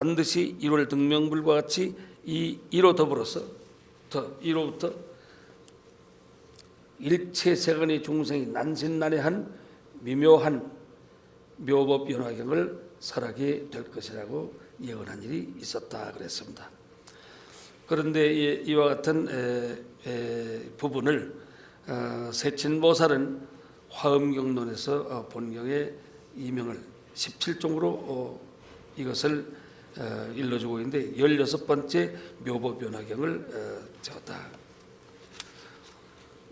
반드시 이룰 등명불과 같이 이로 더불어서 이로부터 일체 세간의 중생이 난신난해한 미묘한 묘법 변화경을 설하게 될 것이라고 예언한 일이 있었다 그랬습니다. 그런데 이와 같은 부분을 세친보살은 화엄경론에서 본경의 이명을 17종으로 이것을 일러주고 있는데 16번째 묘법변화경을 적었다.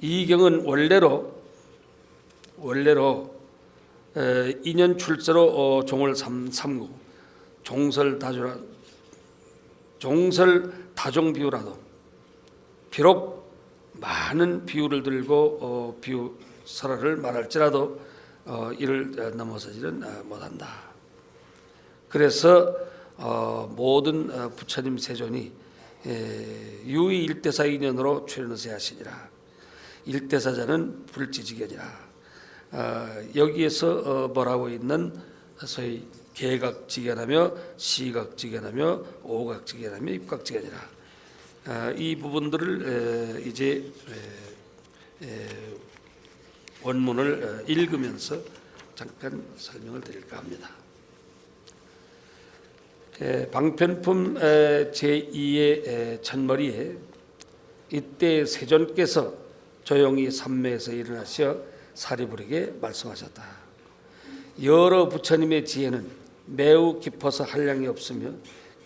이 경은 원래로 인연 출세로 종을 삼고 종설 다종 비유라도 비록 많은 비유를 들고 비유 설화를 말할지라도 이를 넘어서지는 못한다. 그래서 모든 부처님 세존이 유의 일대사 인연으로 출연을 하시니라. 일대사자는 불지지견이라. 여기에서 뭐라고 있는 소위 개각지견하며 시각지견하며 오각지견하며 입각지견이라. 이 부분들을 이제 원문을 읽으면서 잠깐 설명을 드릴까 합니다. 방편품 제2의 첫머리에 이때 세존께서 조용히 삼매에서 일어나셔 사리부리에게 말씀하셨다. 여러 부처님의 지혜는 매우 깊어서 한량이 없으며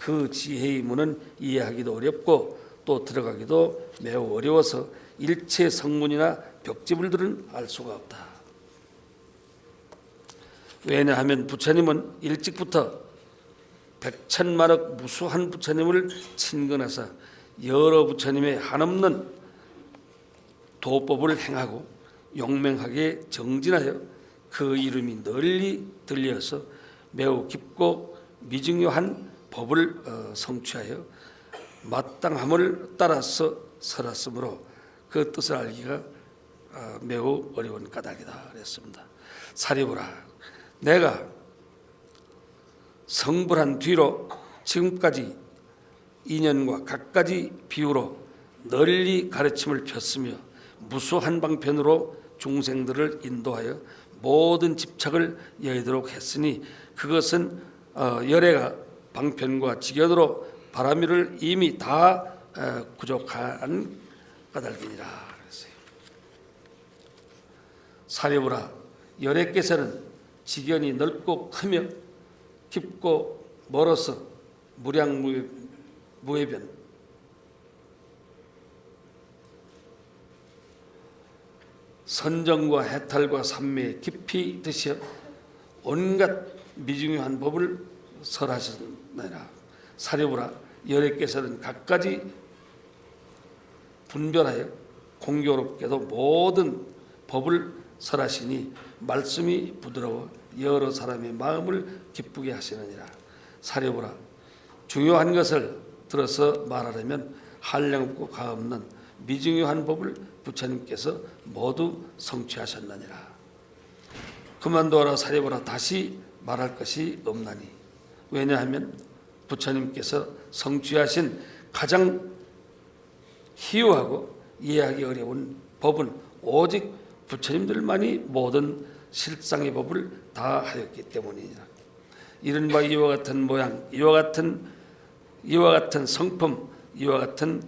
그 지혜의 문은 이해하기도 어렵고 또 들어가기도 매우 어려워서 일체 성문이나 벽지불들은 알 수가 없다. 왜냐하면 부처님은 일찍부터 백천만억 무수한 부처님을 친근해서 여러 부처님의 한없는 도법을 행하고 용맹하게 정진하여 그 이름이 널리 들려서 매우 깊고 미증요한 법을 성취하여 마땅함을 따라서 설했으므로 그 뜻을 알기가 매우 어려운 까닭이다 그랬습니다. 사리부라, 내가 성불한 뒤로 지금까지 인연과 갖가지 비유로 널리 가르침을 폈으며 무수한 방편으로 중생들을 인도하여 모든 집착을 여의도록 했으니 그것은 열애가 방편과 직연으로 바라미를 이미 다 구족한 까닭이니라 그랬어요. 사리부라, 열애께서는 직연이 넓고 크며 깊고 멀어서 무량무해변 선정과 해탈과 삼매에 깊이 드셔 온갖 미중요한 법을 설하셨나이다. 사리부라, 열애께서는 갖가지 분별하여 공교롭게도 모든 법을 설하시니 말씀이 부드러워 여러 사람의 마음을 기쁘게 하시느니라. 사리부라, 중요한 것을 들어서 말하려면 한량없고 가없는 미중요한 법을 부처님께서 모두 성취하셨느니라. 그만두어라 사리부라, 다시 말할 것이 없나니. 왜냐하면 부처님께서 성취하신 가장 희유하고 이해하기 어려운 법은 오직 부처님들만이 모든 실상의 법을 다 하였기 때문이니라. 이른바 이와 같은 모양, 이와 같은 성품, 이와 같은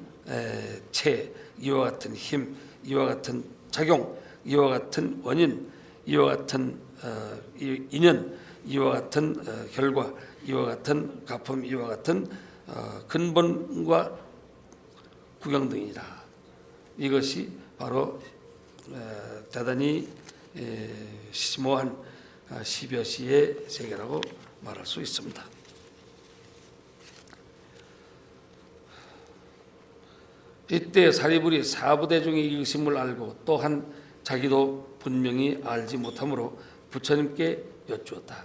체, 이와 같은 힘, 이와 같은 작용, 이와 같은 원인, 이와 같은 인연, 이와 같은 결과, 이와 같은 가품, 이와 같은 근본과 구경 등이라. 이것이 바로 대단히 심오한 시벼시의 세계라고 말할 수 있습니다. 이때 사리불이 사부대중의 이의심을 알고 또한 자기도 분명히 알지 못하므로 부처님께 여쭈었다.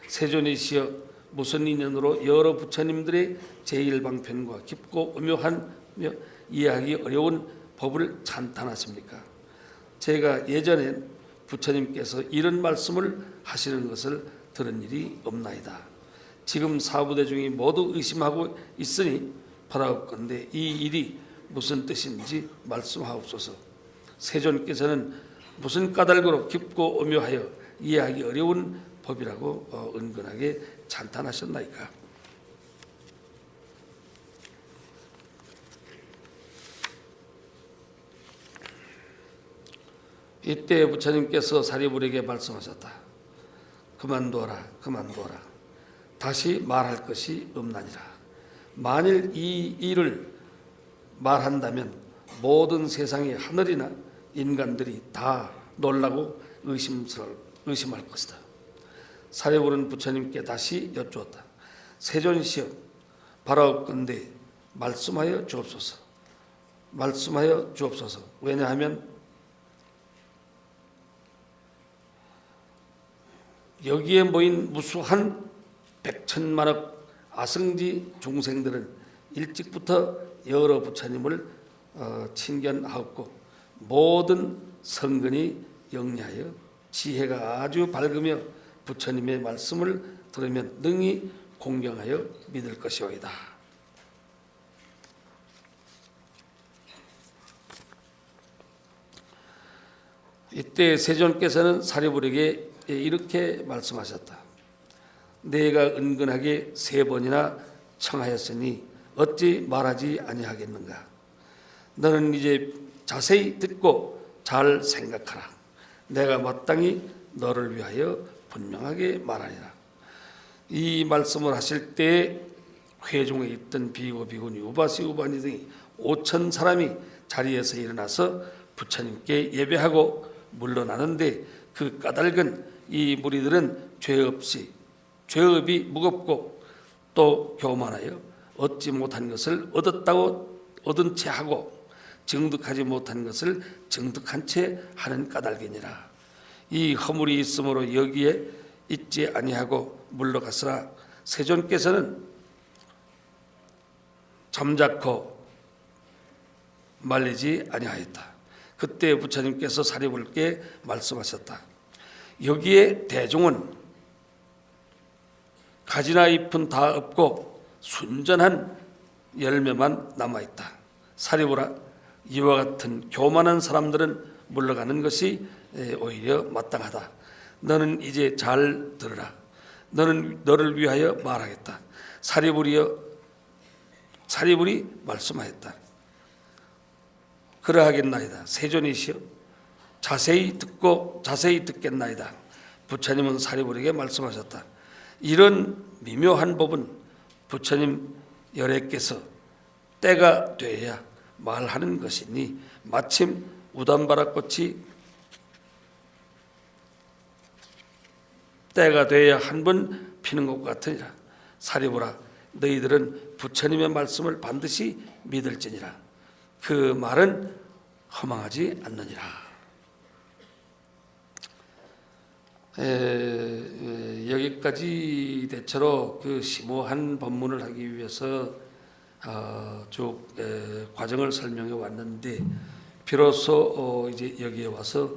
세존이시여, 무슨 인연으로 여러 부처님들의 제1방편과 깊고 오묘하며 이해하기 어려운 법을 찬탄하십니까? 제가 예전엔 부처님께서 이런 말씀을 하시는 것을 들은 일이 없나이다. 지금 사부대중이 모두 의심하고 있으니 바라옵건대 이 일이 무슨 뜻인지 말씀하옵소서. 세존께서는 무슨 까닭으로 깊고 오묘하여 이해하기 어려운 법이라고 은근하게 찬탄하셨나이까. 이때 부처님께서 사리불에게 말씀하셨다. 그만두어라, 그만두어라. 다시 말할 것이 없나니라. 만일 이 일을 말한다면 모든 세상의 하늘이나 인간들이 다 놀라고 의심할 것이다. 사리불은 부처님께 다시 여쭈었다. 세존이시여, 바라옵건대 말씀하여 주옵소서. 말씀하여 주옵소서. 왜냐하면 여기에 모인 무수한 백천만억 아승지 중생들은 일찍부터 여러 부처님을 친견하였고 모든 성근이 영리하여 지혜가 아주 밝으며 부처님의 말씀을 들으면 능히 공경하여 믿을 것이오이다. 이때 세존께서는 사리불에게 이렇게 말씀하셨다. 내가 은근하게 3번이나 청하였으니 어찌 말하지 아니하겠는가. 너는 이제 자세히 듣고 잘 생각하라. 내가 마땅히 너를 위하여 분명하게 말하리라. 이 말씀을 하실 때 회중에 있던 비고 비구니 우바시 우바니 등이 5천 사람이 자리에서 일어나서 부처님께 예배하고 물러나는데 그 까닭은 이 무리들은 죄업이 무겁고 또 교만하여 얻지 못한 것을 얻은 채 하고 증득하지 못한 것을 증득한 채 하는 까닭이니라. 이 허물이 있으므로 여기에 있지 아니하고 물러갔으나 세존께서는 잠자코 말리지 아니하였다. 그때 부처님께서 사리불께 말씀하셨다. 여기에 대중은 가지나 잎은 다 없고 순전한 열매만 남아있다. 사리불아, 이와 같은 교만한 사람들은 물러가는 것이 오히려 마땅하다. 너는 이제 잘 들으라. 너는 너를 위하여 말하겠다. 사리불이 말씀하였다. 그러하겠나이다. 세존이시여, 자세히 듣겠나이다. 부처님은 사리불에게 말씀하셨다. 이런 미묘한 법은 부처님 열애께서 때가 되어야 말하는 것이니 마침 우담바라꽃이 때가 되어야 한 번 피는 것 같으니라. 사리불아, 너희들은 부처님의 말씀을 반드시 믿을지니라. 그 말은 허망하지 않느니라. 여기까지 대체로 그 심오한 법문을 하기 위해서 쭉 과정을 설명해 왔는데 비로소 이제 여기에 와서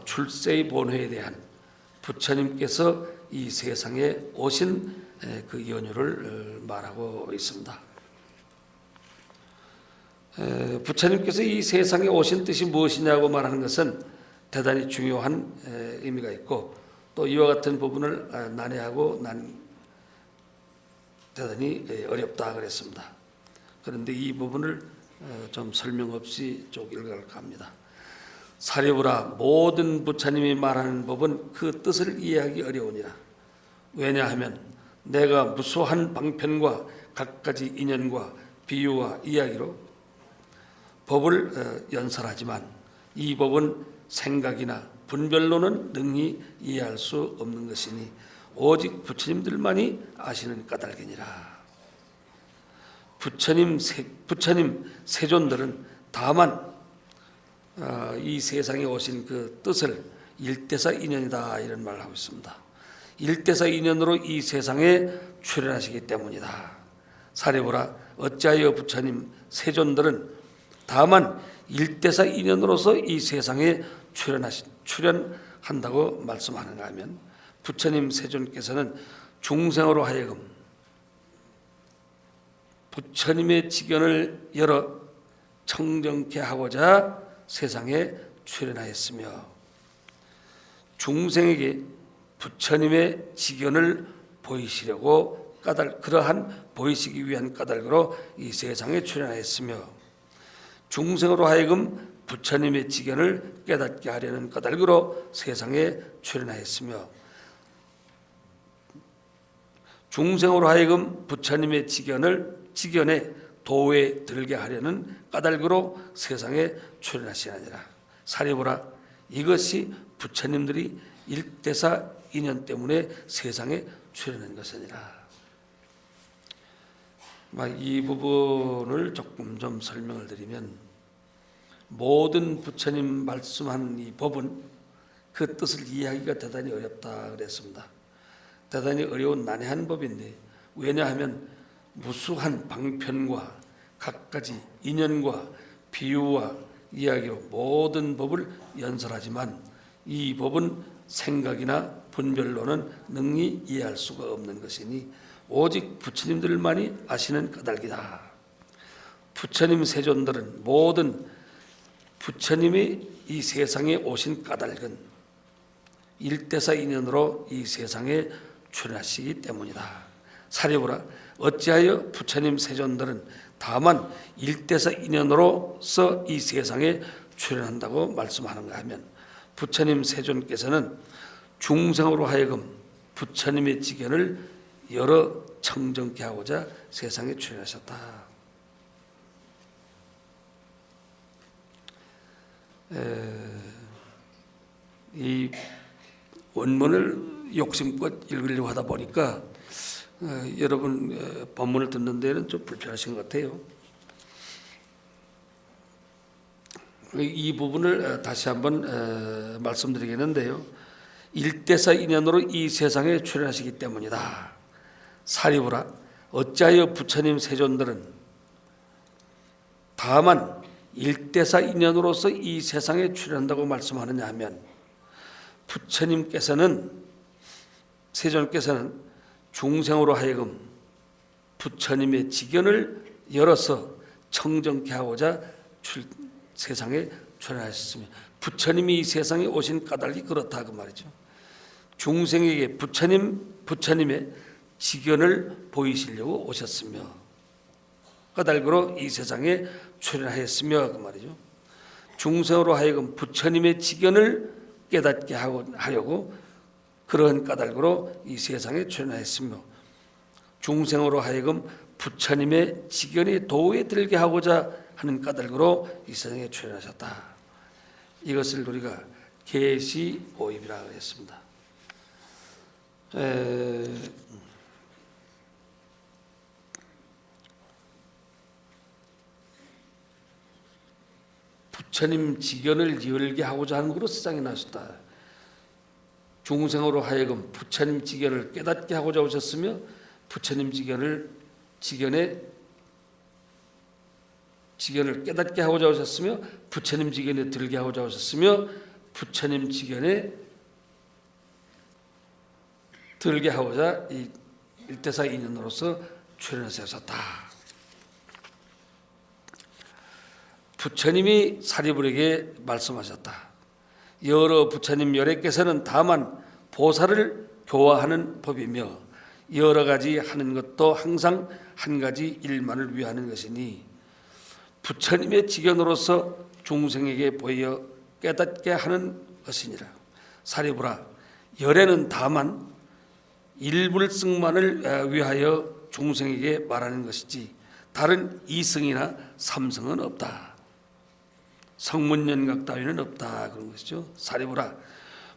출세의 본회에 대한 부처님께서 이 세상에 오신 그 연유를 말하고 있습니다. 부처님께서 이 세상에 오신 뜻이 무엇이냐고 말하는 것은 대단히 중요한 의미가 있고 또 이와 같은 부분을 난해하고 대단히 어렵다 그랬습니다. 그런데 이 부분을 좀 설명 없이 쭉 읽어갈까 합니다. 사리불아, 모든 부처님이 말하는 법은 그 뜻을 이해하기 어려우니라. 왜냐하면 내가 무수한 방편과 갖가지 인연과 비유와 이야기로 법을 연설하지만 이 법은 생각이나 분별로는 능히 이해할 수 없는 것이니 오직 부처님들만이 아시는 까닭이니라. 부처님 세존들은 다만 이 세상에 오신 그 뜻을 일대사 인연이다 이런 말을 하고 있습니다. 일대사 인연으로 이 세상에 출현하시기 때문이다. 사리불아, 어찌하여 부처님 세존들은 다만 일대사 인연으로서 이 세상에 출현한다고 말씀하는가 하면 부처님 세존께서는 중생으로 하여금 부처님의 직연을 열어 청정케 하고자 세상에 출현하였으며 중생에게 부처님의 직연을 보이시려고 그러한 보이시기 위한 까닭으로 이 세상에 출현하였으며 중생으로 하여금 부처님의 직연을 깨닫게 하려는 까닭으로 세상에 출현하였으며 중생으로 하여금 부처님의 직연에 도에 들게 하려는 까닭으로 세상에 출현하시느니라. 사려보라, 이것이 부처님들이 일대사 인연 때문에 세상에 출현한 것이니라. 이 부분을 조금 좀 설명을 드리면, 모든 부처님 말씀한 이 법은 그 뜻을 이해하기가 대단히 어렵다 그랬습니다. 대단히 어려운 난해한 법인데, 왜냐하면 무수한 방편과 갖가지 인연과 비유와 이야기로 모든 법을 연설하지만 이 법은 생각이나 분별로는 능히 이해할 수가 없는 것이니 오직 부처님들만이 아시는 까닭이다. 부처님 세존들은 모든 부처님이 이 세상에 오신 까닭은 일대사 인연으로 이 세상에 출현하시기 때문이다. 사려보라, 어찌하여 부처님 세존들은 다만 일대사 인연으로서 이 세상에 출현한다고 말씀하는가 하면, 부처님 세존께서는 중생으로 하여금 부처님의 직연을 여러 청정케 하고자 세상에 출현하셨다. 이 원문을 욕심껏 읽으려고 하다 보니까 여러분 본문을 듣는 데는 좀 불편하신 것 같아요. 이 부분을 다시 한번 말씀드리겠는데요. 일대사 인연으로 이 세상에 출현하시기 때문이다. 사리부라, 어찌하여 부처님 세존들은 다만 일대사 인연으로서 이 세상에 출현한다고 말씀하느냐 하면, 부처님께서는 세존께서는 중생으로 하여금 부처님의 직연을 열어서 청정케 하고자 세상에 출현하셨으며, 부처님이 이 세상에 오신 까닭이 그렇다 그 말이죠. 중생에게 부처님의 직연을 보이시려고 오셨으며 까닭으로 이 세상에 출현하였으며 그 말이죠. 중생으로 하여금 부처님의 직연을 깨닫게 하려고 그러한 까닭으로 이 세상에 출현하였으며 중생으로 하여금 부처님의 직연의 도에 들게 하고자 하는 까닭으로 이 세상에 출현하셨다. 이것을 우리가 계시오입이라고 했습니다. 부처님 직연을 열게 하고자 하는 것으로 세상에 나셨다. 중생으로 하여금 부처님 직연을 깨닫게 하고자 오셨으며 부처님 직연을 깨닫게 하고자 오셨으며 부처님 직연에 들게 하고자 오셨으며 부처님 직연에 들게 하고자 이 일대사 인연으로서 출현하셨다. 부처님이 사리불에게 말씀하셨다. 여러 부처님 열애께서는 다만 보살을 교화하는 법이며 여러 가지 하는 것도 항상 한 가지 일만을 위하는 것이니 부처님의 직연으로서 중생에게 보여 깨닫게 하는 것이니라. 사리불아, 열애는 다만 일불승만을 위하여 중생에게 말하는 것이지 다른 이승이나 삼승은 없다. 성문연각 따위는 없다 그런 것이죠. 사리불아,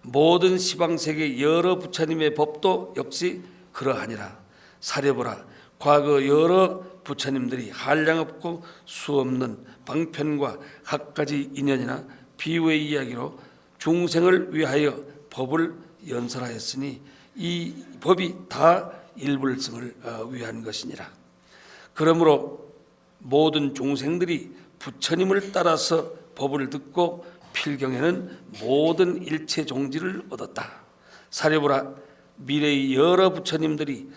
모든 시방세계 여러 부처님의 법도 역시 그러하니라. 사려보라, 과거 여러 부처님들이 한량없고 수없는 방편과 갖가지 인연이나 비유의 이야기로 중생을 위하여 법을 연설하였으니 이 법이 다 일불승을 위한 것이니라. 그러므로 모든 중생들이 부처님을 따라서 법을 듣고 필경에는 모든 일체 종지를 얻었다. 사려보라, 미래의 여러 부처님들이